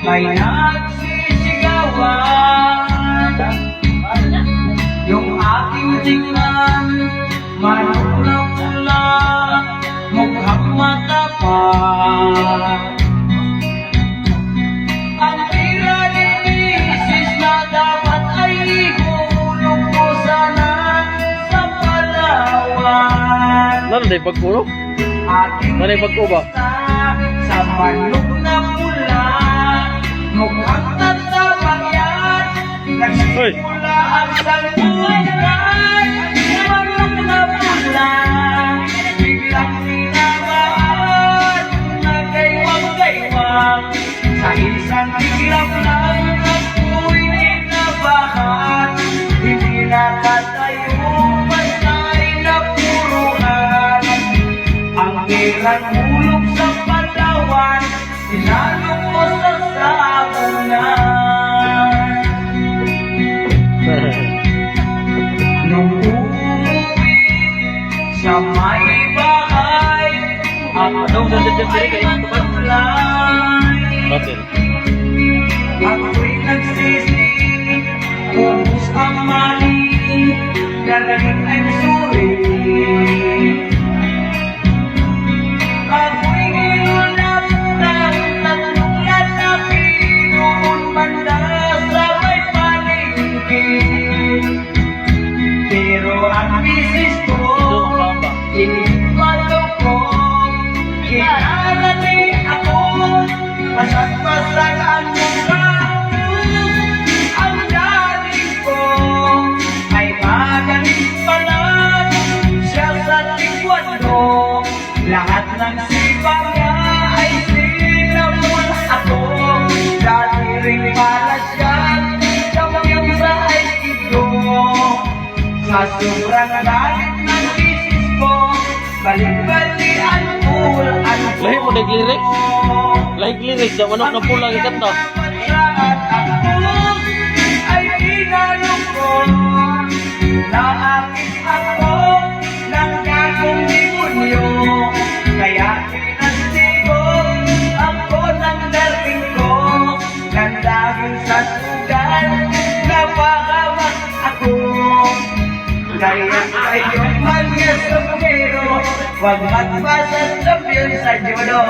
may nagsisigawan. Yung aking tingnan, manok na pula, mukhang matapang. Ang tira ni misis na dapat ay ihulog ko sana sa Palawan. Ano na pagkulo? Ating Ano yung pagkulo ba? sa manok na pula, mukhang tatapang yan. Nagsimula ang salpunan, manok na pula, biglang tinamaan, nagaywang-gaywang. Sa isang iglap lang ako'y inabahan, hindi nakatayo, patay na puruhan. Ang ilang hulog sa Palawan, sinalo ko sa sabungan. Nung uuwi sa may bahay, ako'y magpaplay. Ako'y nagsisi, ubus ang mali, gagaling I'm sorry. Ako'y ginulap ng tatlong lalaki noon banda sa may palengke. Pero ang misis ko, iniwalo ko, kinarani ako, pasag-pasag ang mukha ko. Ang dating ko ay magaling pala, siya sa Taekwondo. Lahat ng sipag niya ay sinamol ako. Dati rin pala siya kamyang sa Aikido. Sa sobrang galit ng misis ko, balik-balian pulaan ko. Lahi mo nag-lyrics? Lyrics, sa manok na pula ikanta. At ako ay inalungkot, naakit ako ng gagong demonyo. Kaya pinastigo ako ng dating ko, ng dahil sa sugal, napahamak ako. Kaya kayo mga sombrero, huwag magpasa sa sa judo.